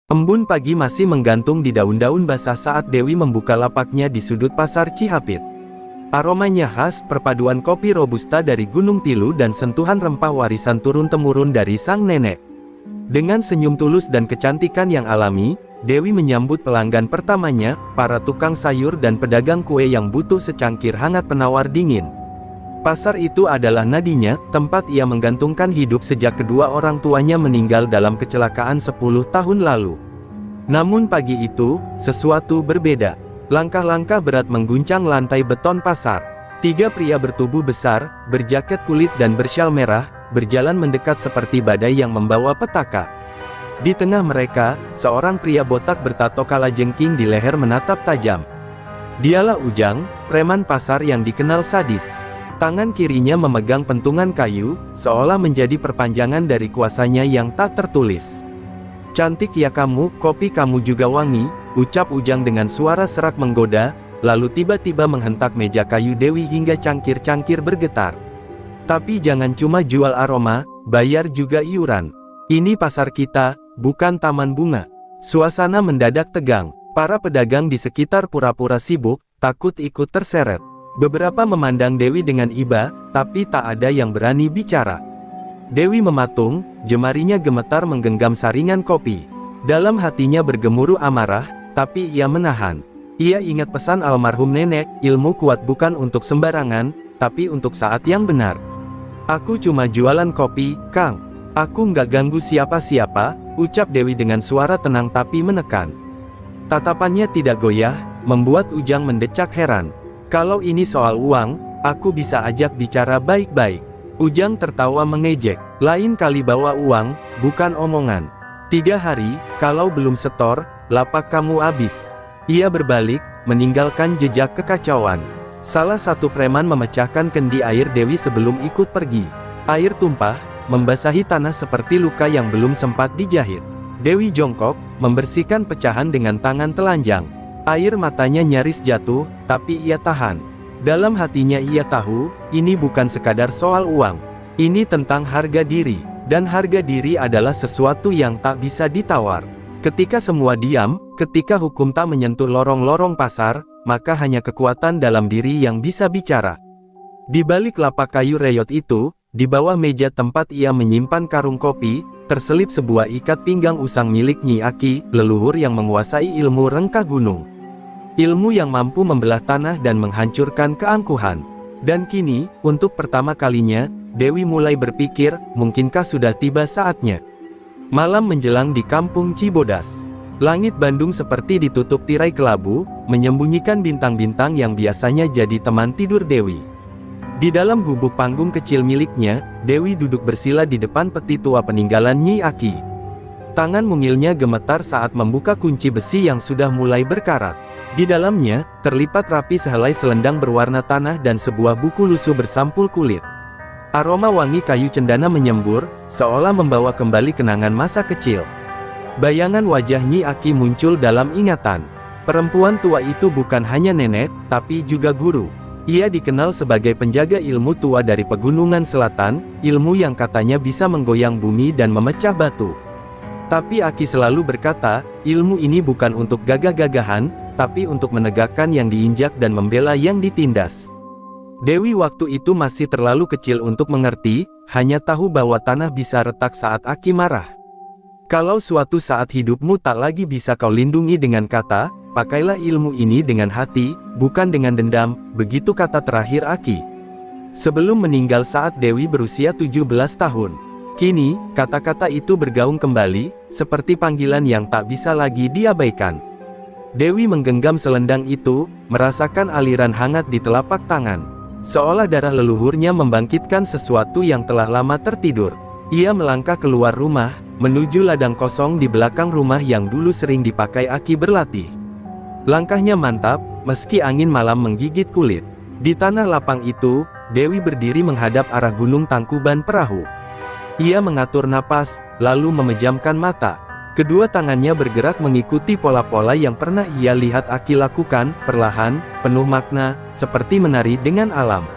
Embun pagi masih menggantung di daun-daun basah saat Dewi membuka lapaknya di sudut pasar Cihapit. Aromanya khas, perpaduan kopi robusta dari Gunung Tilu dan sentuhan rempah warisan turun-temurun dari sang nenek. Dengan senyum tulus dan kecantikan yang alami, Dewi menyambut pelanggan pertamanya, para tukang sayur dan pedagang kue yang butuh secangkir hangat penawar dingin. Pasar itu adalah nadinya, tempat ia menggantungkan hidup sejak kedua orang tuanya meninggal dalam kecelakaan 10 tahun lalu. Namun pagi itu, sesuatu berbeda. Langkah-langkah berat mengguncang lantai beton pasar. 3 pria bertubuh besar, berjaket kulit dan bersyal merah, berjalan mendekat seperti badai yang membawa petaka. Di tengah mereka, seorang pria botak bertato kalajengking di leher menatap tajam. Dialah Ujang, preman pasar yang dikenal sadis. Tangan kirinya memegang pentungan kayu, seolah menjadi perpanjangan dari kuasanya yang tak tertulis. "Cantik ya kamu, kopi kamu juga wangi," ucap Ujang dengan suara serak menggoda, lalu tiba-tiba menghentak meja kayu Dewi hingga cangkir-cangkir bergetar. "Tapi jangan cuma jual aroma, bayar juga iuran. Ini pasar kita, bukan taman bunga." Suasana mendadak tegang. Para pedagang di sekitar pura-pura sibuk, takut ikut terseret. Beberapa memandang Dewi dengan iba, tapi tak ada yang berani bicara. Dewi mematung, jemarinya gemetar menggenggam saringan kopi. Dalam hatinya bergemuruh amarah, tapi ia menahan. Ia ingat pesan almarhum nenek, ilmu kuat bukan untuk sembarangan, tapi untuk saat yang benar. "Aku cuma jualan kopi, Kang. Aku nggak ganggu siapa-siapa," ucap Dewi dengan suara tenang tapi menekan. Tatapannya tidak goyah, membuat Ujang mendecak heran. "Kalau ini soal uang, aku bisa ajak bicara baik-baik." Ujang tertawa mengejek. "Lain kali bawa uang, bukan omongan. 3 hari, kalau belum setor, lapak kamu habis." Ia berbalik, meninggalkan jejak kekacauan. Salah satu preman memecahkan kendi air Dewi sebelum ikut pergi. Air tumpah, membasahi tanah seperti luka yang belum sempat dijahit. Dewi jongkok, membersihkan pecahan dengan tangan telanjang. Air matanya nyaris jatuh, tapi ia tahan. Dalam hatinya ia tahu, ini bukan sekadar soal uang. Ini tentang harga diri, dan harga diri adalah sesuatu yang tak bisa ditawar. Ketika semua diam, ketika hukum tak menyentuh lorong-lorong pasar, maka hanya kekuatan dalam diri yang bisa bicara. Di balik lapak kayu reyot itu, di bawah meja tempat ia menyimpan karung kopi, terselip sebuah ikat pinggang usang milik Nyi Aki, leluhur yang menguasai ilmu rengkah gunung. Ilmu yang mampu membelah tanah dan menghancurkan keangkuhan. Dan kini, untuk pertama kalinya, Dewi mulai berpikir, mungkinkah sudah tiba saatnya. Malam menjelang di kampung Cibodas. Langit Bandung seperti ditutup tirai kelabu, menyembunyikan bintang-bintang yang biasanya jadi teman tidur Dewi. Di dalam gubuk panggung kecil miliknya, Dewi duduk bersila di depan peti tua peninggalan Nyi Aki. Tangan mungilnya gemetar saat membuka kunci besi yang sudah mulai berkarat. Di dalamnya, terlipat rapi sehelai selendang berwarna tanah dan sebuah buku lusuh bersampul kulit. Aroma wangi kayu cendana menyembur, seolah membawa kembali kenangan masa kecil. Bayangan wajah Nyi Aki muncul dalam ingatan. Perempuan tua itu bukan hanya nenek, tapi juga guru. Ia dikenal sebagai penjaga ilmu tua dari pegunungan selatan, ilmu yang katanya bisa menggoyang bumi dan memecah batu. Tapi Aki selalu berkata, ilmu ini bukan untuk gagah-gagahan, tapi untuk menegakkan yang diinjak dan membela yang ditindas. Dewi waktu itu masih terlalu kecil untuk mengerti, hanya tahu bahwa tanah bisa retak saat Aki marah. Kalau suatu saat hidupmu tak lagi bisa kau lindungi dengan kata, pakailah ilmu ini dengan hati, bukan dengan dendam, begitu kata terakhir Aki. Sebelum meninggal saat Dewi berusia 17 tahun. Kini, kata-kata itu bergaung kembali, seperti panggilan yang tak bisa lagi diabaikan. Dewi menggenggam selendang itu, merasakan aliran hangat di telapak tangan. Seolah darah leluhurnya membangkitkan sesuatu yang telah lama tertidur. Ia melangkah keluar rumah, menuju ladang kosong di belakang rumah yang dulu sering dipakai Aki berlatih. Langkahnya mantap, meski angin malam menggigit kulit. Di tanah lapang itu, Dewi berdiri menghadap arah Gunung Tangkuban Perahu. Ia mengatur napas, lalu memejamkan mata. Kedua tangannya bergerak mengikuti pola-pola yang pernah ia lihat Aki lakukan, perlahan, penuh makna, seperti menari dengan alam.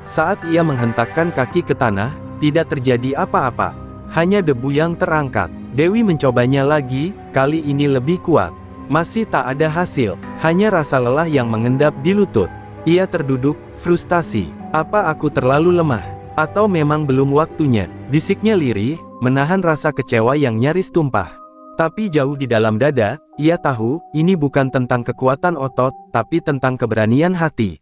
Saat ia menghentakkan kaki ke tanah, tidak terjadi apa-apa. Hanya debu yang terangkat. Dewi mencobanya lagi, kali ini lebih kuat. Masih tak ada hasil, hanya rasa lelah yang mengendap di lutut. Ia terduduk, frustasi. Apa aku terlalu lemah? Atau memang belum waktunya? Bisiknya lirih, menahan rasa kecewa yang nyaris tumpah. Tapi jauh di dalam dada, ia tahu, ini bukan tentang kekuatan otot, tapi tentang keberanian hati.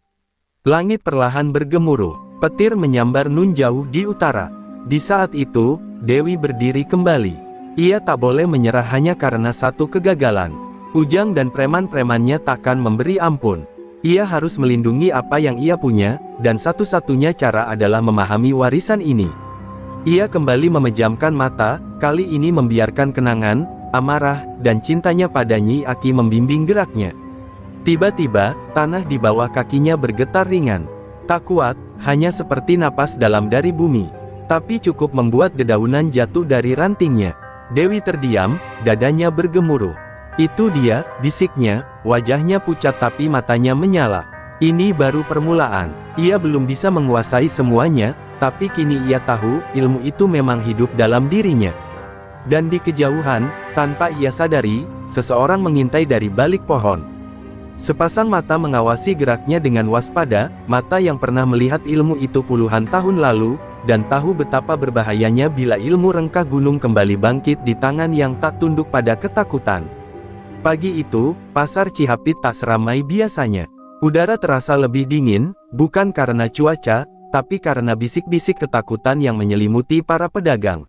Langit perlahan bergemuruh, petir menyambar nun jauh di utara. Di saat itu, Dewi berdiri kembali. Ia tak boleh menyerah hanya karena satu kegagalan. Ujang dan preman-premannya takkan memberi ampun. Ia harus melindungi apa yang ia punya, dan satu-satunya cara adalah memahami warisan ini. Ia kembali memejamkan mata, kali ini membiarkan kenangan, amarah, dan cintanya pada Nyi Aki membimbing geraknya. Tiba-tiba, tanah di bawah kakinya bergetar ringan. Tak kuat, hanya seperti napas dalam dari bumi. Tapi cukup membuat dedaunan jatuh dari rantingnya. Dewi terdiam, dadanya bergemuruh. Itu dia, bisiknya, wajahnya pucat tapi matanya menyala. Ini baru permulaan. Ia belum bisa menguasai semuanya, tapi kini ia tahu, ilmu itu memang hidup dalam dirinya. Dan di kejauhan, tanpa ia sadari, seseorang mengintai dari balik pohon. Sepasang mata mengawasi geraknya dengan waspada, mata yang pernah melihat ilmu itu puluhan tahun lalu, dan tahu betapa berbahayanya bila ilmu rengkah gunung kembali bangkit di tangan yang tak tunduk pada ketakutan. Pagi itu, pasar Cihapit tak seramai biasanya. Udara terasa lebih dingin, bukan karena cuaca, tapi karena bisik-bisik ketakutan yang menyelimuti para pedagang.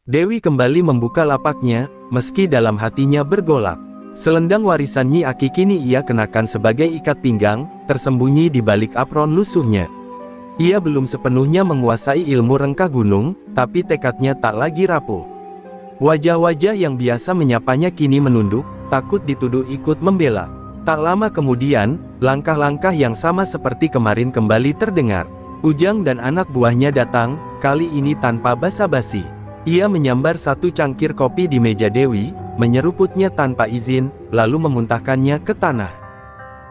Dewi kembali membuka lapaknya, meski dalam hatinya bergolak. Selendang warisan Nyi Aki kini ia kenakan sebagai ikat pinggang, tersembunyi di balik apron lusuhnya. Ia belum sepenuhnya menguasai ilmu rengkah gunung, tapi tekadnya tak lagi rapuh. Wajah-wajah yang biasa menyapanya kini menunduk, takut dituduh ikut membela. Tak lama kemudian, langkah-langkah yang sama seperti kemarin kembali terdengar. Ujang dan anak buahnya datang, kali ini tanpa basa-basi. Ia menyambar satu cangkir kopi di meja Dewi, menyeruputnya tanpa izin, lalu memuntahkannya ke tanah.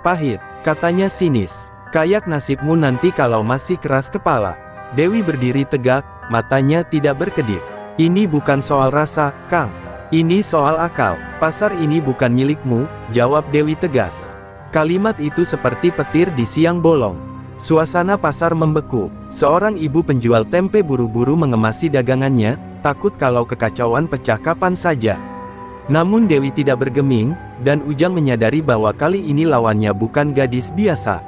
Pahit, katanya sinis. Kayak nasibmu nanti kalau masih keras kepala. Dewi berdiri tegak, matanya tidak berkedip. Ini bukan soal rasa, Kang. Ini soal akal. Pasar ini bukan milikmu, jawab Dewi tegas. Kalimat itu seperti petir di siang bolong. Suasana pasar membeku. Seorang ibu penjual tempe buru-buru mengemasi dagangannya, takut kalau kekacauan pecah kapan saja. Namun Dewi tidak bergeming, dan Ujang menyadari bahwa kali ini lawannya bukan gadis biasa.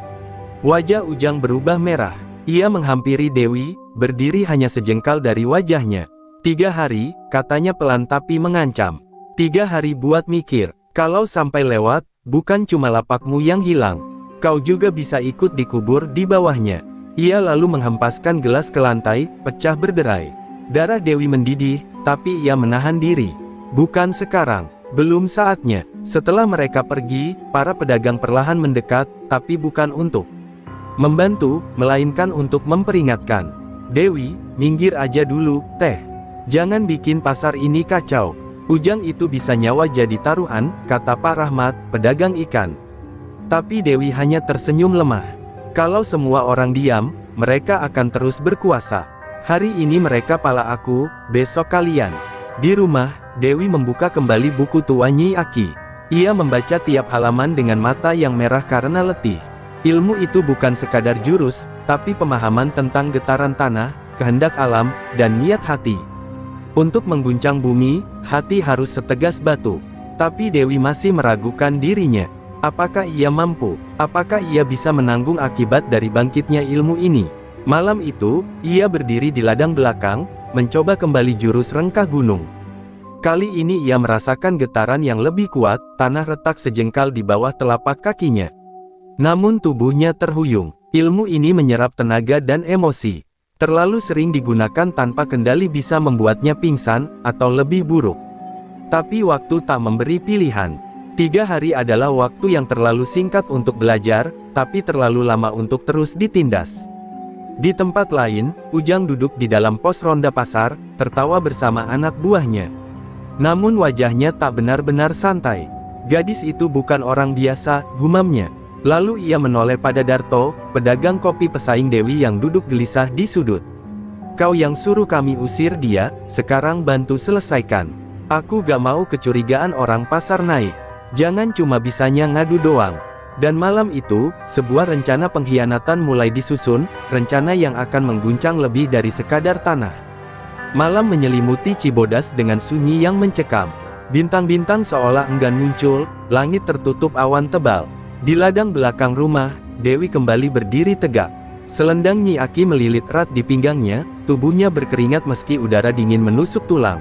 Wajah Ujang berubah merah. Ia menghampiri Dewi, berdiri hanya sejengkal dari wajahnya. 3 hari, katanya pelan tapi mengancam. 3 hari buat mikir. Kalau sampai lewat, bukan cuma lapakmu yang hilang. Kau juga bisa ikut dikubur di bawahnya. Ia lalu menghempaskan gelas ke lantai, pecah berderai. Darah Dewi mendidih, tapi ia menahan diri. Bukan sekarang. Belum saatnya. Setelah mereka pergi, para pedagang perlahan mendekat, tapi bukan untuk membantu, melainkan untuk memperingatkan. Dewi, minggir aja dulu, teh. Jangan bikin pasar ini kacau. Ujang itu bisa nyawa jadi taruhan, kata Pak Rahmat, pedagang ikan. Tapi Dewi hanya tersenyum lemah. Kalau semua orang diam, mereka akan terus berkuasa. Hari ini mereka pala aku, besok kalian. Di rumah, Dewi membuka kembali buku tua Nyi Aki. Ia membaca tiap halaman dengan mata yang merah karena letih. Ilmu itu bukan sekadar jurus, tapi pemahaman tentang getaran tanah, kehendak alam, dan niat hati. Untuk mengguncang bumi, hati harus setegas batu. Tapi Dewi masih meragukan dirinya. Apakah ia mampu? Apakah ia bisa menanggung akibat dari bangkitnya ilmu ini? Malam itu, ia berdiri di ladang belakang, mencoba kembali jurus rengkah gunung. Kali ini ia merasakan getaran yang lebih kuat, tanah retak sejengkal di bawah telapak kakinya. Namun tubuhnya terhuyung. Ilmu ini menyerap tenaga dan emosi. Terlalu sering digunakan tanpa kendali bisa membuatnya pingsan, atau lebih buruk. Tapi waktu tak memberi pilihan. 3 hari adalah waktu yang terlalu singkat untuk belajar, tapi terlalu lama untuk terus ditindas. Di tempat lain, Ujang duduk di dalam pos ronda pasar, tertawa bersama anak buahnya. Namun wajahnya tak benar-benar santai. Gadis itu bukan orang biasa, gumamnya. Lalu ia menoleh pada Darto, pedagang kopi pesaing Dewi yang duduk gelisah di sudut. Kau yang suruh kami usir dia, sekarang bantu selesaikan. Aku gak mau kecurigaan orang pasar naik. Jangan cuma bisanya ngadu doang. Dan malam itu, sebuah rencana pengkhianatan mulai disusun, rencana yang akan mengguncang lebih dari sekadar tanah. Malam menyelimuti Cibodas dengan sunyi yang mencekam. Bintang-bintang seolah enggan muncul, langit tertutup awan tebal. Di ladang belakang rumah, Dewi kembali berdiri tegak. Selendang Nyi Aki melilit erat di pinggangnya, tubuhnya berkeringat meski udara dingin menusuk tulang.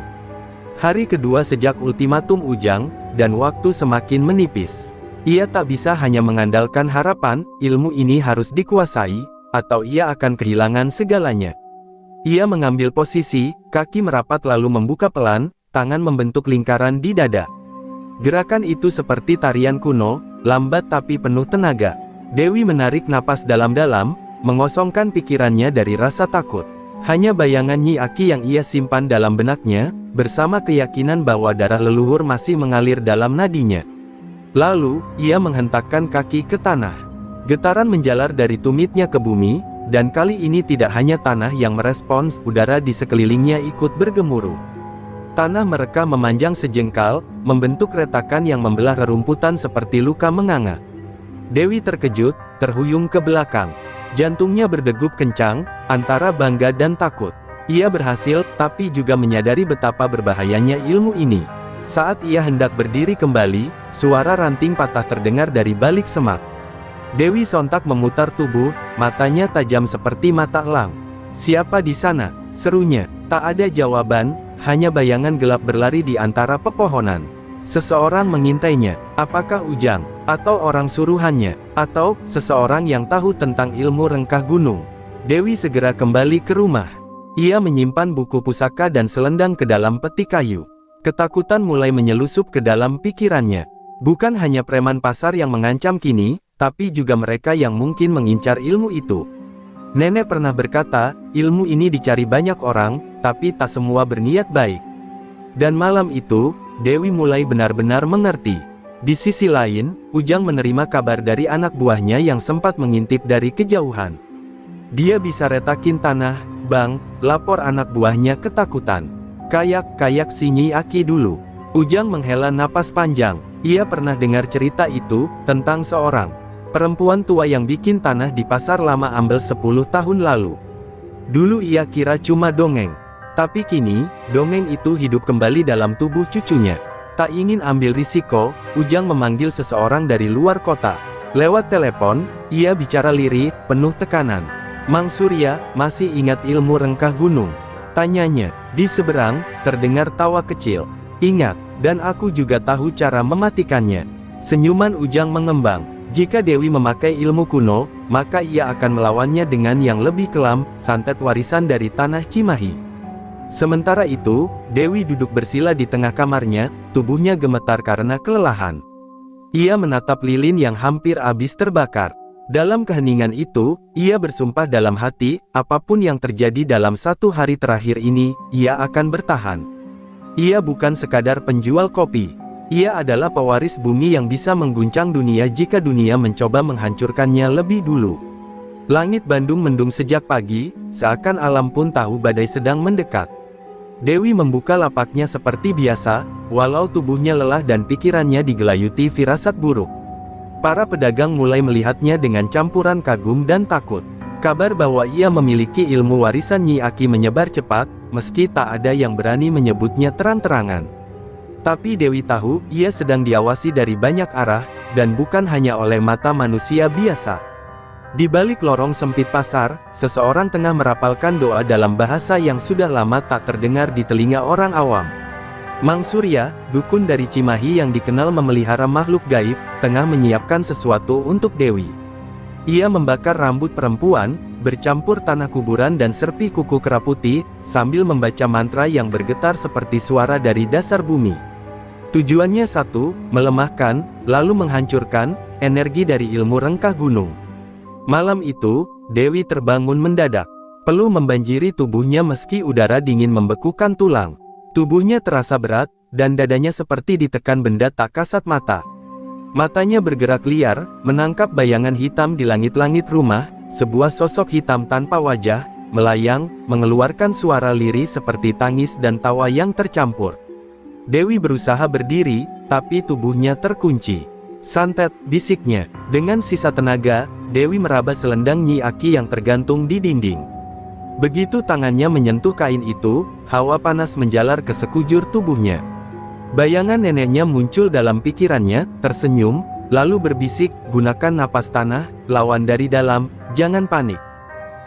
Hari kedua sejak ultimatum Ujang, dan waktu semakin menipis. Ia tak bisa hanya mengandalkan harapan, ilmu ini harus dikuasai, atau ia akan kehilangan segalanya. Ia mengambil posisi, kaki merapat lalu membuka pelan, tangan membentuk lingkaran di dada. Gerakan itu seperti tarian kuno, lambat tapi penuh tenaga. Dewi menarik napas dalam-dalam, mengosongkan pikirannya dari rasa takut. Hanya bayangan Nyi Aki yang ia simpan dalam benaknya, bersama keyakinan bahwa darah leluhur masih mengalir dalam nadinya. Lalu, ia menghentakkan kaki ke tanah. Getaran menjalar dari tumitnya ke bumi, dan kali ini tidak hanya tanah yang merespons, udara di sekelilingnya ikut bergemuruh. Tanah mereka memanjang sejengkal, membentuk retakan yang membelah rerumputan seperti luka menganga. Dewi terkejut, terhuyung ke belakang. Jantungnya berdegup kencang, antara bangga dan takut. Ia berhasil, tapi juga menyadari betapa berbahayanya ilmu ini. Saat ia hendak berdiri kembali, suara ranting patah terdengar dari balik semak. Dewi sontak memutar tubuh, matanya tajam seperti mata elang. "Siapa di sana?" serunya. Tak ada jawaban, hanya bayangan gelap berlari di antara pepohonan. Seseorang mengintainya, apakah Ujang, atau orang suruhannya, atau seseorang yang tahu tentang ilmu rengkah gunung. Dewi segera kembali ke rumah. Ia menyimpan buku pusaka dan selendang ke dalam peti kayu. Ketakutan mulai menyelusup ke dalam pikirannya. Bukan hanya preman pasar yang mengancam kini, tapi juga mereka yang mungkin mengincar ilmu itu. Nenek pernah berkata, ilmu ini dicari banyak orang, tapi tak semua berniat baik. Dan malam itu, Dewi mulai benar-benar mengerti. Di sisi lain, Ujang menerima kabar dari anak buahnya yang sempat mengintip dari kejauhan. "Dia bisa retakin tanah, Bang," lapor anak buahnya ketakutan. Kayak si Nyi Aki dulu." Ujang menghela napas panjang. Ia pernah dengar cerita itu, tentang seorang perempuan tua yang bikin tanah di pasar lama ambil 10 tahun lalu. Dulu ia kira cuma dongeng. Tapi kini, dongeng itu hidup kembali dalam tubuh cucunya. Tak ingin ambil risiko, Ujang memanggil seseorang dari luar kota. Lewat telepon, ia bicara lirih, penuh tekanan. "Mang Surya, masih ingat ilmu rengkah gunung?" tanyanya. Di seberang, terdengar tawa kecil. "Ingat, dan aku juga tahu cara mematikannya." Senyuman Ujang mengembang. Jika Dewi memakai ilmu kuno, maka ia akan melawannya dengan yang lebih kelam, santet warisan dari tanah Cimahi. Sementara itu, Dewi duduk bersila di tengah kamarnya, tubuhnya gemetar karena kelelahan. Ia menatap lilin yang hampir habis terbakar. Dalam keheningan itu, ia bersumpah dalam hati, apapun yang terjadi dalam 1 hari terakhir ini, ia akan bertahan. Ia bukan sekadar penjual kopi. Ia adalah pewaris bumi yang bisa mengguncang dunia jika dunia mencoba menghancurkannya lebih dulu. Langit Bandung mendung sejak pagi, seakan alam pun tahu badai sedang mendekat. Dewi membuka lapaknya seperti biasa, walau tubuhnya lelah dan pikirannya digelayuti firasat buruk. Para pedagang mulai melihatnya dengan campuran kagum dan takut. Kabar bahwa ia memiliki ilmu warisan Nyi Aki menyebar cepat, meski tak ada yang berani menyebutnya terang-terangan. Tapi Dewi tahu, ia sedang diawasi dari banyak arah, dan bukan hanya oleh mata manusia biasa. Di balik lorong sempit pasar, seseorang tengah merapalkan doa dalam bahasa yang sudah lama tak terdengar di telinga orang awam. Mang Surya, dukun dari Cimahi yang dikenal memelihara makhluk gaib, tengah menyiapkan sesuatu untuk Dewi. Ia membakar rambut perempuan, bercampur tanah kuburan dan serpi kuku kera putih, sambil membaca mantra yang bergetar seperti suara dari dasar bumi. Tujuannya satu, melemahkan, lalu menghancurkan, energi dari ilmu rengkah gunung. Malam itu, Dewi terbangun mendadak. Peluh membanjiri tubuhnya meski udara dingin membekukan tulang. Tubuhnya terasa berat, dan dadanya seperti ditekan benda tak kasat mata. Matanya bergerak liar, menangkap bayangan hitam di langit-langit rumah, sebuah sosok hitam tanpa wajah, melayang, mengeluarkan suara lirih seperti tangis dan tawa yang tercampur. Dewi berusaha berdiri, tapi tubuhnya terkunci. "Santet," bisiknya. Dengan sisa tenaga, Dewi meraba selendang Nyi Aki yang tergantung di dinding. Begitu tangannya menyentuh kain itu, hawa panas menjalar ke sekujur tubuhnya. Bayangan neneknya muncul dalam pikirannya, tersenyum, lalu berbisik, "Gunakan napas tanah, lawan dari dalam, jangan panik."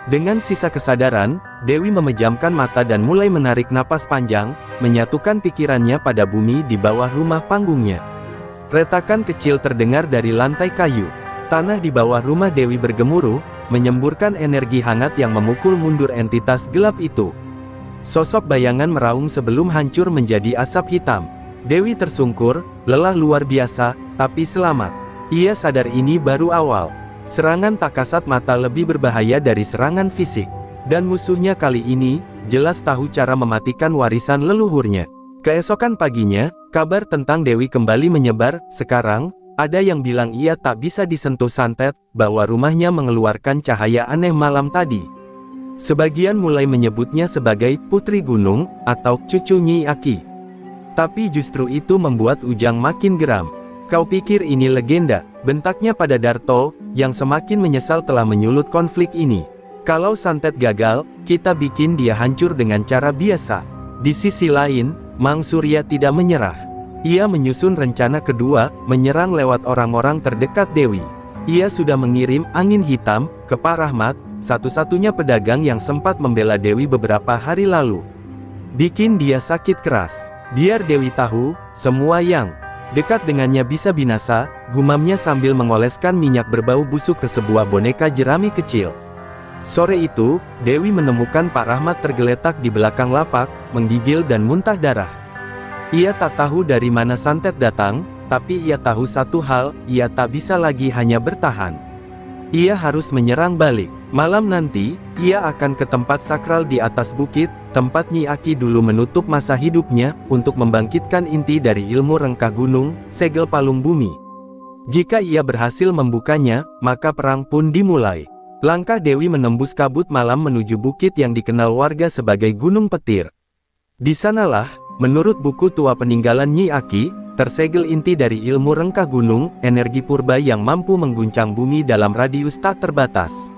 Dengan sisa kesadaran, Dewi memejamkan mata dan mulai menarik napas panjang, menyatukan pikirannya pada bumi di bawah rumah panggungnya. Retakan kecil terdengar dari lantai kayu. Tanah di bawah rumah Dewi bergemuruh, menyemburkan energi hangat yang memukul mundur entitas gelap itu. Sosok bayangan meraung sebelum hancur menjadi asap hitam. Dewi tersungkur, lelah luar biasa, tapi selamat. Ia sadar ini baru awal. Serangan tak kasat mata lebih berbahaya dari serangan fisik. Dan musuhnya kali ini, jelas tahu cara mematikan warisan leluhurnya. Keesokan paginya, kabar tentang Dewi kembali menyebar. Sekarang, ada yang bilang ia tak bisa disentuh santet, bahwa rumahnya mengeluarkan cahaya aneh malam tadi. Sebagian mulai menyebutnya sebagai Putri Gunung, atau cucu Nyi Aki. Tapi justru itu membuat Ujang makin geram. "Kau pikir ini legenda?" bentaknya pada Darto, yang semakin menyesal telah menyulut konflik ini. "Kalau santet gagal, kita bikin dia hancur dengan cara biasa." Di sisi lain, Mang Surya tidak menyerah. Ia menyusun rencana kedua, menyerang lewat orang-orang terdekat Dewi. Ia sudah mengirim angin hitam ke Pak Rahmat, satu-satunya pedagang yang sempat membela Dewi beberapa hari lalu. Bikin dia sakit keras. Biar Dewi tahu, semua yang dekat dengannya bisa binasa, gumamnya sambil mengoleskan minyak berbau busuk ke sebuah boneka jerami kecil. Sore itu, Dewi menemukan Pak Rahmat tergeletak di belakang lapak, menggigil dan muntah darah. Ia tak tahu dari mana santet datang, tapi ia tahu satu hal, ia tak bisa lagi hanya bertahan. Ia harus menyerang balik. Malam nanti, ia akan ke tempat sakral di atas bukit, tempat Nyi Aki dulu menutup masa hidupnya, untuk membangkitkan inti dari ilmu rengkah gunung, segel palung bumi. Jika ia berhasil membukanya, maka perang pun dimulai. Langkah Dewi menembus kabut malam menuju bukit yang dikenal warga sebagai Gunung Petir. Di sanalah, menurut buku tua peninggalan Nyi Aki, tersegel inti dari ilmu rengkah gunung, energi purba yang mampu mengguncang bumi dalam radius tak terbatas.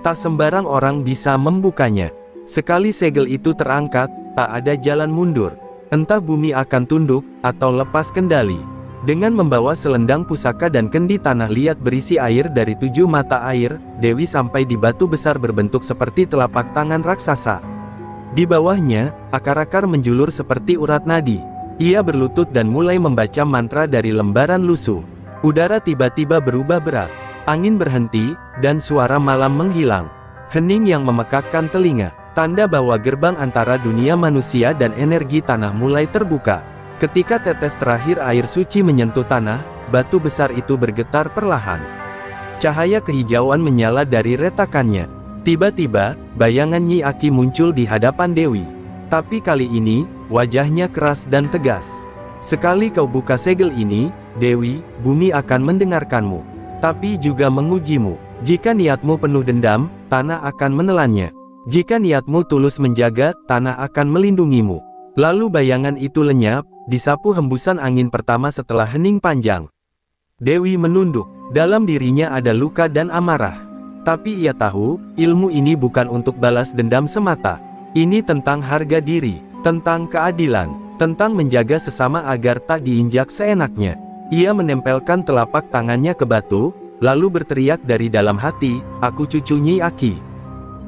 Tak sembarang orang bisa membukanya. Sekali segel itu terangkat, tak ada jalan mundur. Entah bumi akan tunduk, atau lepas kendali. Dengan membawa selendang pusaka dan kendi tanah liat berisi air dari 7 mata air, Dewi sampai di batu besar berbentuk seperti telapak tangan raksasa. Di bawahnya, akar-akar menjulur seperti urat nadi. Ia berlutut dan mulai membaca mantra dari lembaran lusuh. Udara tiba-tiba berubah berat. Angin berhenti, dan suara malam menghilang. Hening yang memekakkan telinga, tanda bahwa gerbang antara dunia manusia dan energi tanah mulai terbuka. Ketika tetes terakhir air suci menyentuh tanah, batu besar itu bergetar perlahan. Cahaya kehijauan menyala dari retakannya. Tiba-tiba, bayangan Nyi Aki muncul di hadapan Dewi. Tapi kali ini, wajahnya keras dan tegas. "Sekali kau buka segel ini, Dewi, bumi akan mendengarkanmu. Tapi juga mengujimu. Jika niatmu penuh dendam, tanah akan menelannya. Jika niatmu tulus menjaga, tanah akan melindungimu." Lalu bayangan itu lenyap, disapu hembusan angin pertama setelah hening panjang. Dewi menunduk. Dalam dirinya ada luka dan amarah. Tapi ia tahu, ilmu ini bukan untuk balas dendam semata. Ini tentang harga diri, tentang keadilan, tentang menjaga sesama agar tak diinjak seenaknya. Ia menempelkan telapak tangannya ke batu, lalu berteriak dari dalam hati, "Aku cucu Nyi Aki,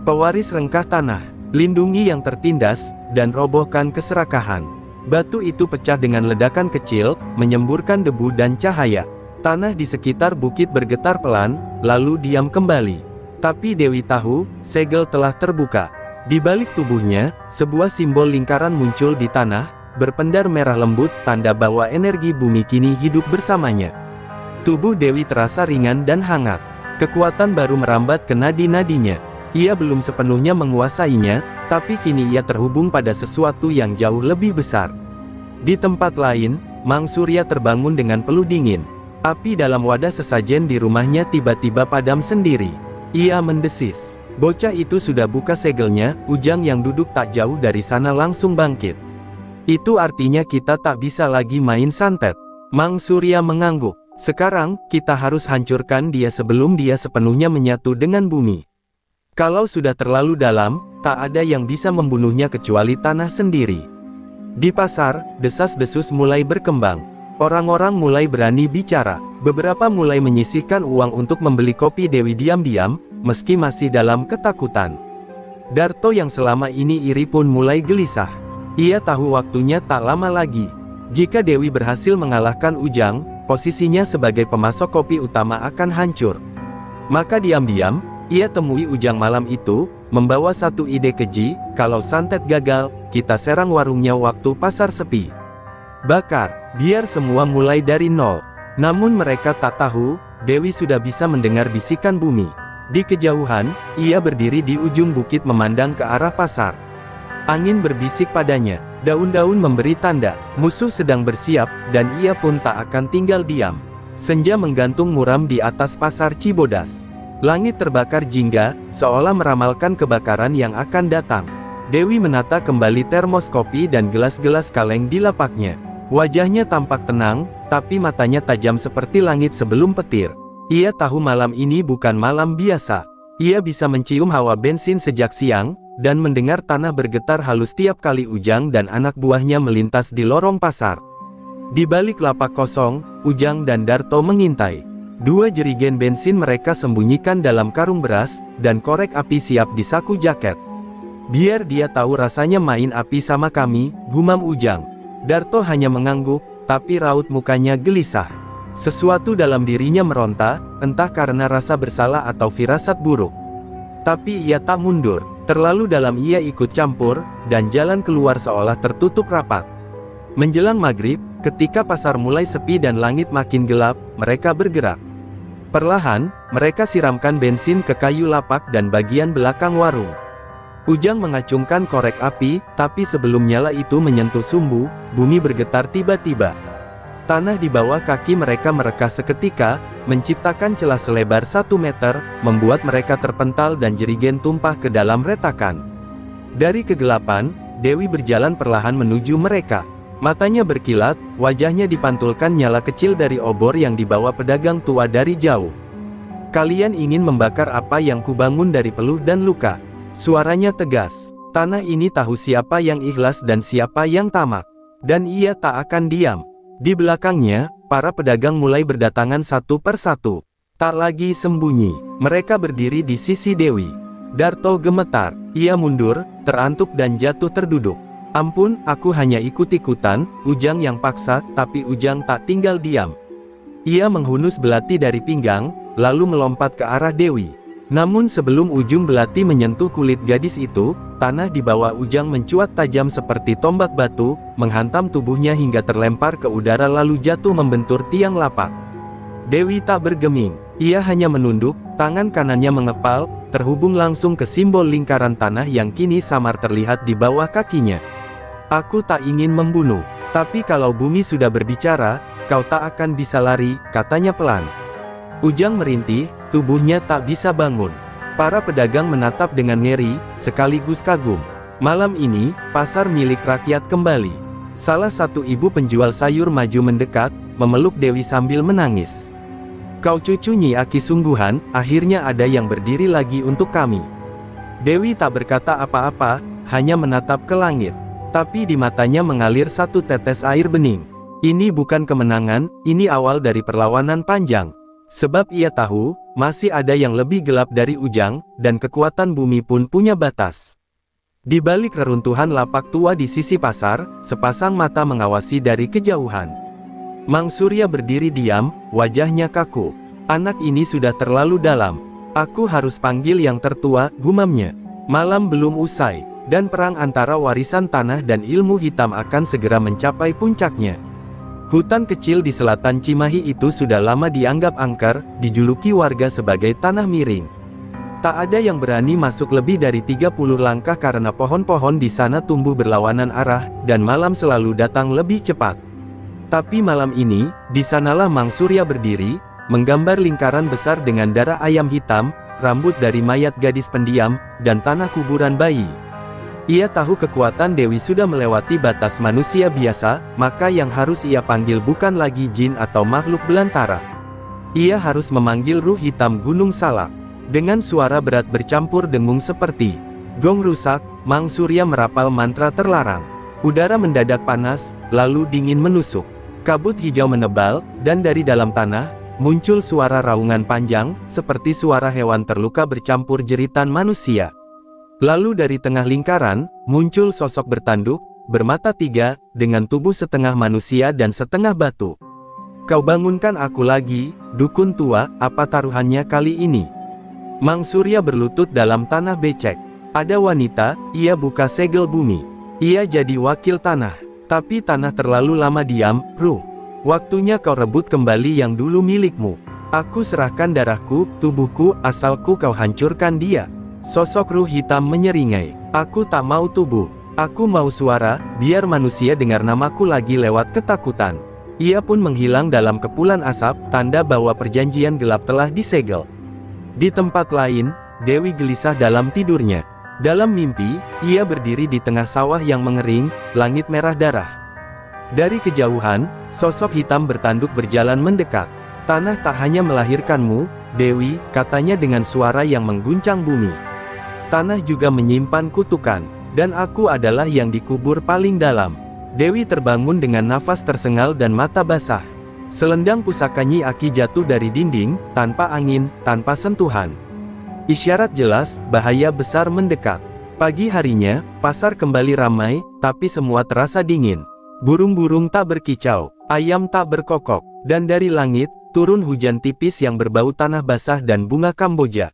pewaris rengkah tanah. Lindungi yang tertindas, dan robohkan keserakahan." Batu itu pecah dengan ledakan kecil, menyemburkan debu dan cahaya. Tanah di sekitar bukit bergetar pelan, lalu diam kembali. Tapi Dewi tahu, segel telah terbuka. Di balik tubuhnya, sebuah simbol lingkaran muncul di tanah, berpendar merah lembut, tanda bahwa energi bumi kini hidup bersamanya. Tubuh Dewi terasa ringan dan hangat. Kekuatan baru merambat ke nadi-nadinya. Ia belum sepenuhnya menguasainya, tapi kini ia terhubung pada sesuatu yang jauh lebih besar. Di tempat lain, Mang Surya terbangun dengan peluh dingin. Api dalam wadah sesajen di rumahnya tiba-tiba padam sendiri. Ia mendesis. Bocah itu sudah buka segelnya. Ujang yang duduk tak jauh dari sana langsung bangkit. Itu artinya kita tak bisa lagi main santet. Mang Surya mengangguk. Sekarang, kita harus hancurkan dia sebelum dia sepenuhnya menyatu dengan bumi. Kalau sudah terlalu dalam, tak ada yang bisa membunuhnya kecuali tanah sendiri. Di pasar, desas-desus mulai berkembang. Orang-orang mulai berani bicara. Beberapa mulai menyisihkan uang untuk membeli kopi Dewi diam-diam, meski masih dalam ketakutan. Darto yang selama ini iri pun mulai gelisah. Ia tahu waktunya tak lama lagi. Jika Dewi berhasil mengalahkan Ujang, posisinya sebagai pemasok kopi utama akan hancur. Maka diam-diam, ia temui Ujang malam itu, membawa satu ide keji. Kalau santet gagal, kita serang warungnya waktu pasar sepi. Bakar, biar semua mulai dari nol. Namun mereka tak tahu, Dewi sudah bisa mendengar bisikan bumi. Di kejauhan, ia berdiri di ujung bukit memandang ke arah pasar. Angin berbisik padanya, daun-daun memberi tanda, musuh sedang bersiap, dan ia pun tak akan tinggal diam. Senja menggantung muram di atas pasar Cibodas. Langit terbakar jingga, seolah meramalkan kebakaran yang akan datang. Dewi menata kembali termos kopi dan gelas-gelas kaleng di lapaknya. Wajahnya tampak tenang, tapi matanya tajam seperti langit sebelum petir. Ia tahu malam ini bukan malam biasa. Ia bisa mencium hawa bensin sejak siang, dan mendengar tanah bergetar halus tiap kali Ujang dan anak buahnya melintas di lorong pasar. Di balik lapak kosong, Ujang dan Darto mengintai. 2 jerigen bensin mereka sembunyikan dalam karung beras, dan korek api siap di saku jaket. Biar dia tahu rasanya main api sama kami, gumam Ujang. Darto hanya mengangguk, tapi raut mukanya gelisah. Sesuatu dalam dirinya meronta, entah karena rasa bersalah atau firasat buruk. Tapi ia tak mundur, terlalu dalam ia ikut campur, dan jalan keluar seolah tertutup rapat. Menjelang maghrib, ketika pasar mulai sepi dan langit makin gelap, mereka bergerak. Perlahan, mereka siramkan bensin ke kayu lapak dan bagian belakang warung. Ujang mengacungkan korek api, tapi sebelum nyala itu menyentuh sumbu, bumi bergetar tiba-tiba. Tanah di bawah kaki mereka mereka seketika, menciptakan celah selebar 1 meter, membuat mereka terpental dan jerigen tumpah ke dalam retakan. Dari kegelapan, Dewi berjalan perlahan menuju mereka. Matanya berkilat, wajahnya dipantulkan nyala kecil dari obor yang dibawa pedagang tua dari jauh. Kalian ingin membakar apa yang kubangun dari peluh dan luka. Suaranya tegas. Tanah ini tahu siapa yang ikhlas dan siapa yang tamak. Dan ia tak akan diam. Di belakangnya, para pedagang mulai berdatangan satu persatu. Tak lagi sembunyi, mereka berdiri di sisi Dewi. Darto gemetar, ia mundur, terantuk dan jatuh terduduk. Ampun, aku hanya ikut-ikutan, Ujang yang paksa, tapi Ujang tak tinggal diam. Ia menghunus belati dari pinggang, lalu melompat ke arah Dewi. Namun sebelum ujung belati menyentuh kulit gadis itu, tanah di bawah Ujang mencuat tajam seperti tombak batu, menghantam tubuhnya hingga terlempar ke udara lalu jatuh membentur tiang lapak. Dewi tak bergeming, ia hanya menunduk, tangan kanannya mengepal, terhubung langsung ke simbol lingkaran tanah yang kini samar terlihat di bawah kakinya. Aku tak ingin membunuh, tapi kalau bumi sudah berbicara, kau tak akan bisa lari, katanya pelan. Ujang merintih, tubuhnya tak bisa bangun. Para pedagang menatap dengan ngeri, sekaligus kagum. Malam ini, pasar milik rakyat kembali. Salah satu ibu penjual sayur maju mendekat, memeluk Dewi sambil menangis. Kau cucu Nyi Aki sungguhan, akhirnya ada yang berdiri lagi untuk kami. Dewi tak berkata apa-apa, hanya menatap ke langit. Tapi di matanya mengalir satu tetes air bening. Ini bukan kemenangan, ini awal dari perlawanan panjang. Sebab ia tahu, masih ada yang lebih gelap dari Ujang, dan kekuatan bumi pun punya batas. Di balik reruntuhan lapak tua di sisi pasar, sepasang mata mengawasi dari kejauhan. Mang Surya berdiri diam, wajahnya kaku. Anak ini sudah terlalu dalam. Aku harus panggil yang tertua, gumamnya. Malam belum usai, dan perang antara warisan tanah dan ilmu hitam akan segera mencapai puncaknya. Hutan kecil di selatan Cimahi itu sudah lama dianggap angker, dijuluki warga sebagai tanah miring. Tak ada yang berani masuk lebih dari 30 langkah karena pohon-pohon di sana tumbuh berlawanan arah, dan malam selalu datang lebih cepat. Tapi malam ini, di sanalah Mang Surya berdiri, menggambar lingkaran besar dengan darah ayam hitam, rambut dari mayat gadis pendiam, dan tanah kuburan bayi. Ia tahu kekuatan Dewi sudah melewati batas manusia biasa, maka yang harus ia panggil bukan lagi jin atau makhluk belantara. Ia harus memanggil ruh hitam Gunung Salak. Dengan suara berat bercampur dengung seperti gong rusak, Mang Surya merapal mantra terlarang. Udara mendadak panas, lalu dingin menusuk. Kabut hijau menebal, dan dari dalam tanah, muncul suara raungan panjang, seperti suara hewan terluka bercampur jeritan manusia. Lalu dari tengah lingkaran, muncul sosok bertanduk, bermata tiga, dengan tubuh setengah manusia dan setengah batu. Kau bangunkan aku lagi, dukun tua, apa taruhannya kali ini? Mang Surya berlutut dalam tanah becek. Ada wanita, ia buka segel bumi. Ia jadi wakil tanah. Tapi tanah terlalu lama diam, ruh. Waktunya kau rebut kembali yang dulu milikmu. Aku serahkan darahku, tubuhku, asalku kau hancurkan dia. Sosok ruh hitam menyeringai. Aku tak mau tubuh. Aku mau suara, biar manusia dengar namaku lagi lewat ketakutan. Ia pun menghilang dalam kepulan asap, tanda bahwa perjanjian gelap telah disegel. Di tempat lain, Dewi gelisah dalam tidurnya. Dalam mimpi, ia berdiri di tengah sawah yang mengering, langit merah darah. Dari kejauhan, sosok hitam bertanduk berjalan mendekat. Tanah tak hanya melahirkanmu, Dewi, katanya dengan suara yang mengguncang bumi. Tanah juga menyimpan kutukan, dan aku adalah yang dikubur paling dalam. Dewi terbangun dengan nafas tersengal dan mata basah. Selendang pusaka Nyi Aki jatuh dari dinding, tanpa angin, tanpa sentuhan. Isyarat jelas, bahaya besar mendekat. Pagi harinya, pasar kembali ramai, tapi semua terasa dingin. Burung-burung tak berkicau, ayam tak berkokok, dan dari langit, turun hujan tipis yang berbau tanah basah dan bunga Kamboja.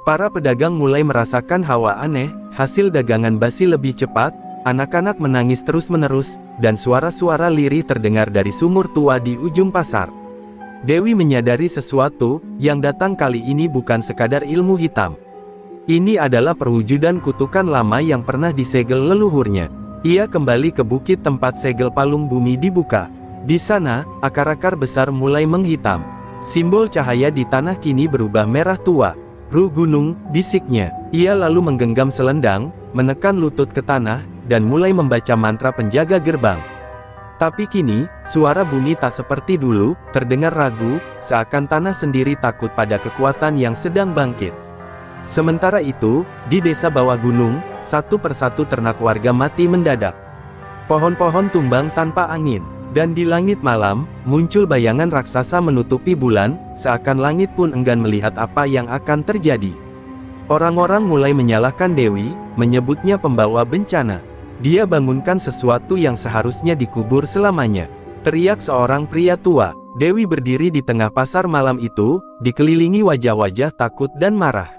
Para pedagang mulai merasakan hawa aneh, hasil dagangan basi lebih cepat, anak-anak menangis terus-menerus, dan suara-suara lirih terdengar dari sumur tua di ujung pasar. Dewi menyadari sesuatu, yang datang kali ini bukan sekadar ilmu hitam. Ini adalah perwujudan kutukan lama yang pernah disegel leluhurnya. Ia kembali ke bukit tempat segel palung bumi dibuka. Di sana, akar-akar besar mulai menghitam. Simbol cahaya di tanah kini berubah merah tua. Ruh gunung, bisiknya. Ia lalu menggenggam selendang, menekan lutut ke tanah, dan mulai membaca mantra penjaga gerbang. Tapi kini, suara bunyi tak seperti dulu, terdengar ragu, seakan tanah sendiri takut pada kekuatan yang sedang bangkit. Sementara itu, di desa bawah gunung, satu persatu ternak warga mati mendadak. Pohon-pohon tumbang tanpa angin, dan di langit malam, muncul bayangan raksasa menutupi bulan, seakan langit pun enggan melihat apa yang akan terjadi. Orang-orang mulai menyalahkan Dewi, menyebutnya pembawa bencana. Dia bangunkan sesuatu yang seharusnya dikubur selamanya. Teriak seorang pria tua. Dewi berdiri di tengah pasar malam itu, dikelilingi wajah-wajah takut dan marah.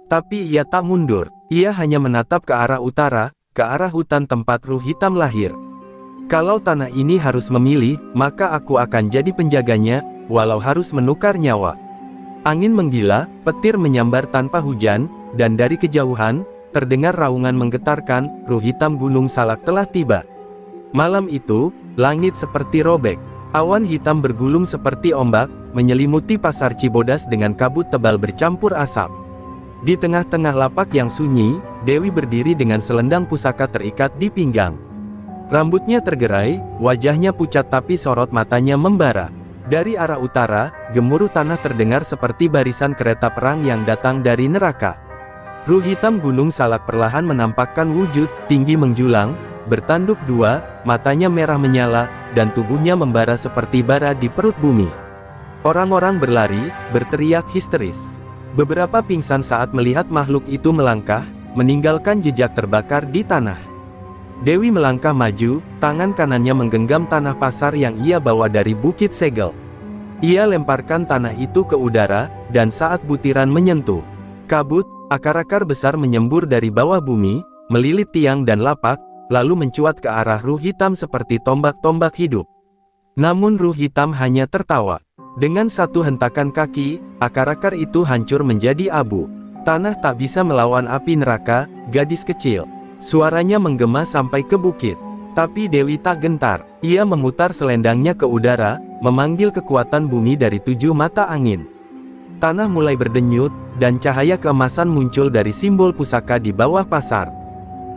Tapi ia tak mundur. Ia hanya menatap ke arah utara, ke arah hutan tempat ruh hitam lahir. Kalau tanah ini harus memilih, maka aku akan jadi penjaganya, walau harus menukar nyawa. Angin menggila, petir menyambar tanpa hujan, dan dari kejauhan, terdengar raungan menggetarkan, ruh hitam Gunung Salak telah tiba. Malam itu, langit seperti robek. Awan hitam bergulung seperti ombak, menyelimuti pasar Cibodas dengan kabut tebal bercampur asap. Di tengah-tengah lapak yang sunyi, Dewi berdiri dengan selendang pusaka terikat di pinggang. Rambutnya tergerai, wajahnya pucat tapi sorot matanya membara. Dari arah utara, gemuruh tanah terdengar seperti barisan kereta perang yang datang dari neraka. Ruh hitam Gunung Salak perlahan menampakkan wujud, tinggi menjulang, bertanduk dua, matanya merah menyala, dan tubuhnya membara seperti bara di perut bumi. Orang-orang berlari, berteriak histeris. Beberapa pingsan saat melihat makhluk itu melangkah, meninggalkan jejak terbakar di tanah. Dewi melangkah maju, tangan kanannya menggenggam tanah pasar yang ia bawa dari Bukit Segel. Ia lemparkan tanah itu ke udara, dan saat butiran menyentuh kabut, akar-akar besar menyembur dari bawah bumi, melilit tiang dan lapak, lalu mencuat ke arah ruh hitam seperti tombak-tombak hidup. Namun ruh hitam hanya tertawa. Dengan satu hentakan kaki, akar-akar itu hancur menjadi abu. Tanah tak bisa melawan api neraka, gadis kecil. Suaranya menggema sampai ke bukit. Tapi Dewi tak gentar. Ia memutar selendangnya ke udara, memanggil kekuatan bumi dari 7 mata angin. Tanah mulai berdenyut, dan cahaya keemasan muncul dari simbol pusaka di bawah pasar.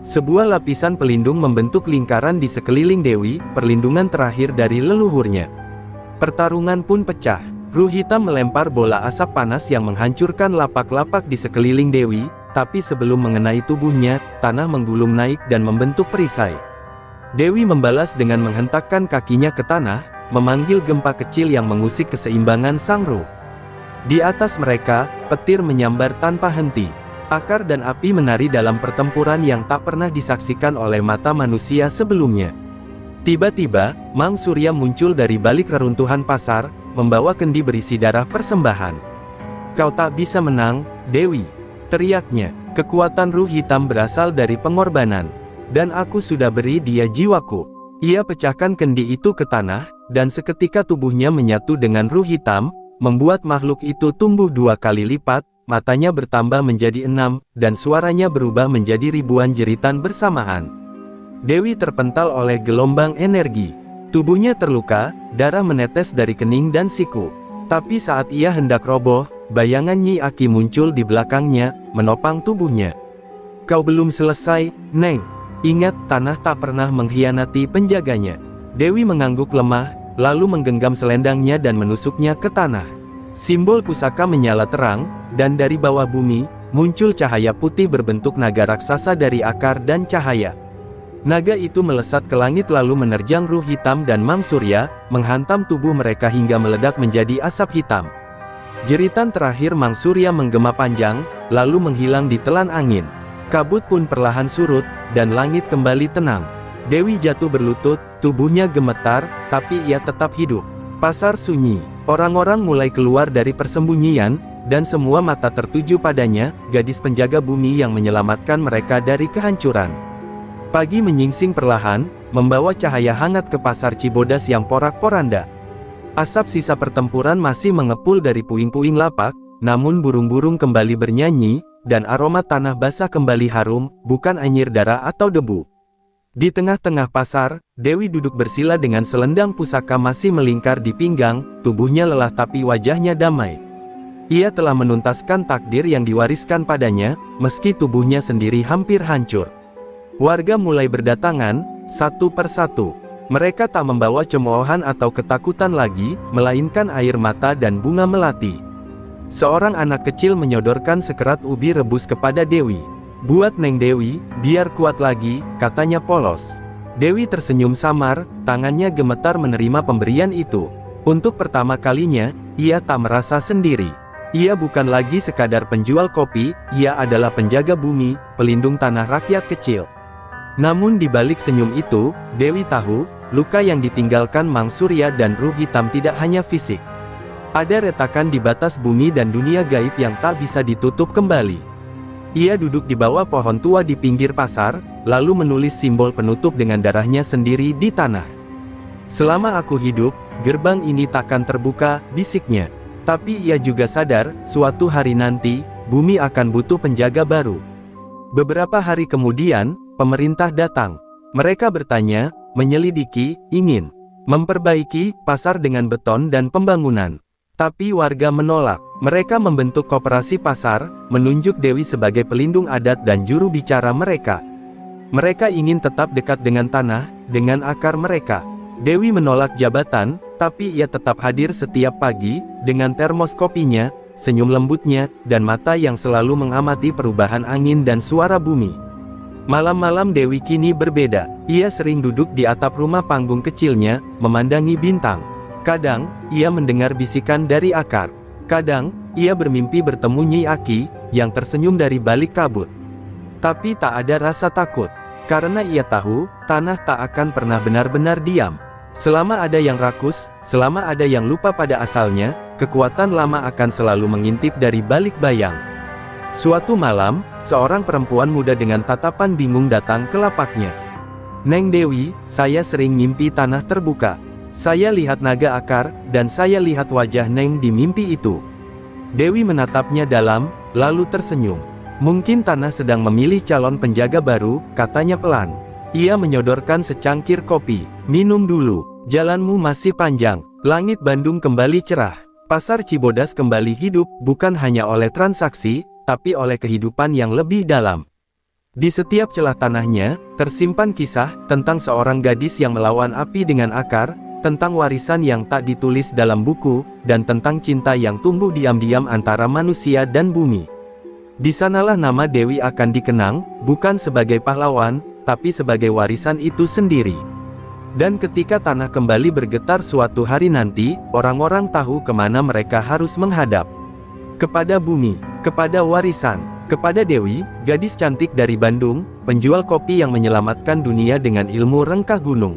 Sebuah lapisan pelindung membentuk lingkaran di sekeliling Dewi, perlindungan terakhir dari leluhurnya. Pertarungan pun pecah. Ruh hitam melempar bola asap panas yang menghancurkan lapak-lapak di sekeliling Dewi, tapi sebelum mengenai tubuhnya, tanah menggulung naik dan membentuk perisai. Dewi membalas dengan menghentakkan kakinya ke tanah, memanggil gempa kecil yang mengusik keseimbangan sang ruh. Di atas mereka, petir menyambar tanpa henti. Akar dan api menari dalam pertempuran yang tak pernah disaksikan oleh mata manusia sebelumnya. Tiba-tiba, Mang Surya muncul dari balik reruntuhan pasar, membawa kendi berisi darah persembahan. "Kau tak bisa menang, Dewi," teriaknya. "Kekuatan ruh hitam berasal dari pengorbanan. Dan aku sudah beri dia jiwaku." Ia pecahkan kendi itu ke tanah, dan seketika tubuhnya menyatu dengan ruh hitam, membuat makhluk itu tumbuh 2 kali lipat, matanya bertambah menjadi 6, dan suaranya berubah menjadi ribuan jeritan bersamaan. Dewi terpental oleh gelombang energi. Tubuhnya terluka, darah menetes dari kening dan siku. Tapi saat ia hendak roboh, bayangan Nyi Aki muncul di belakangnya, menopang tubuhnya. "Kau belum selesai, Neng. Ingat, tanah tak pernah mengkhianati penjaganya." Dewi mengangguk lemah, lalu menggenggam selendangnya dan menusuknya ke tanah. Simbol pusaka menyala terang, dan dari bawah bumi, muncul cahaya putih berbentuk naga raksasa dari akar dan cahaya. Naga itu melesat ke langit lalu menerjang ruh hitam dan Mang Surya, menghantam tubuh mereka hingga meledak menjadi asap hitam. Jeritan terakhir Mang Surya menggema panjang, lalu menghilang di telan angin. Kabut pun perlahan surut, dan langit kembali tenang. Dewi jatuh berlutut, tubuhnya gemetar, tapi ia tetap hidup. Pasar sunyi. Orang-orang mulai keluar dari persembunyian, dan semua mata tertuju padanya, gadis penjaga bumi yang menyelamatkan mereka dari kehancuran. Pagi menyingsing perlahan, membawa cahaya hangat ke pasar Cibodas yang porak-poranda. Asap sisa pertempuran masih mengepul dari puing-puing lapak, namun burung-burung kembali bernyanyi, dan aroma tanah basah kembali harum, bukan anyir darah atau debu. Di tengah-tengah pasar, Dewi duduk bersila dengan selendang pusaka masih melingkar di pinggang, tubuhnya lelah tapi wajahnya damai. Ia telah menuntaskan takdir yang diwariskan padanya, meski tubuhnya sendiri hampir hancur. Warga mulai berdatangan, satu persatu. Mereka tak membawa cemoohan atau ketakutan lagi, melainkan air mata dan bunga melati. Seorang anak kecil menyodorkan sekerat ubi rebus kepada Dewi. "Buat Neng Dewi, biar kuat lagi," katanya polos. Dewi tersenyum samar, tangannya gemetar menerima pemberian itu. Untuk pertama kalinya, ia tak merasa sendiri. Ia bukan lagi sekadar penjual kopi, ia adalah penjaga bumi, pelindung tanah rakyat kecil. Namun di balik senyum itu, Dewi tahu, luka yang ditinggalkan Mang Surya dan ruh hitam tidak hanya fisik. Ada retakan di batas bumi dan dunia gaib yang tak bisa ditutup kembali. Ia duduk di bawah pohon tua di pinggir pasar, lalu menulis simbol penutup dengan darahnya sendiri di tanah. "Selama aku hidup, gerbang ini takkan terbuka," bisiknya. Tapi ia juga sadar, suatu hari nanti, bumi akan butuh penjaga baru. Beberapa hari kemudian, pemerintah datang. Mereka bertanya, menyelidiki, ingin memperbaiki pasar dengan beton dan pembangunan. Tapi warga menolak. Mereka membentuk koperasi pasar, menunjuk Dewi sebagai pelindung adat dan juru bicara mereka. Mereka ingin tetap dekat dengan tanah, dengan akar mereka. Dewi menolak jabatan, tapi ia tetap hadir setiap pagi, dengan termos kopinya, senyum lembutnya, dan mata yang selalu mengamati perubahan angin dan suara bumi. Malam-malam Dewi kini berbeda. Ia sering duduk di atap rumah panggung kecilnya, memandangi bintang. Kadang, ia mendengar bisikan dari akar. Kadang, ia bermimpi bertemu Nyi Aki, yang tersenyum dari balik kabut. Tapi tak ada rasa takut. Karena ia tahu, tanah tak akan pernah benar-benar diam. Selama ada yang rakus, selama ada yang lupa pada asalnya, kekuatan lama akan selalu mengintip dari balik bayang. Suatu malam, seorang perempuan muda dengan tatapan bingung datang ke lapaknya. "Neng Dewi, saya sering mimpi tanah terbuka. Saya lihat naga akar, dan saya lihat wajah Neng di mimpi itu." Dewi menatapnya dalam, lalu tersenyum. "Mungkin tanah sedang memilih calon penjaga baru," katanya pelan. Ia menyodorkan secangkir kopi. "Minum dulu, jalanmu masih panjang." Langit Bandung kembali cerah. Pasar Cibodas kembali hidup, bukan hanya oleh transaksi, tapi oleh kehidupan yang lebih dalam. Di setiap celah tanahnya, tersimpan kisah tentang seorang gadis yang melawan api dengan akar, tentang warisan yang tak ditulis dalam buku, dan tentang cinta yang tumbuh diam-diam antara manusia dan bumi. Di sanalah nama Dewi akan dikenang, bukan sebagai pahlawan, tapi sebagai warisan itu sendiri. Dan ketika tanah kembali bergetar suatu hari nanti, orang-orang tahu kemana mereka harus menghadap. Kepada bumi, kepada warisan, kepada Dewi, gadis cantik dari Bandung, penjual kopi yang menyelamatkan dunia dengan ilmu rengkah gunung.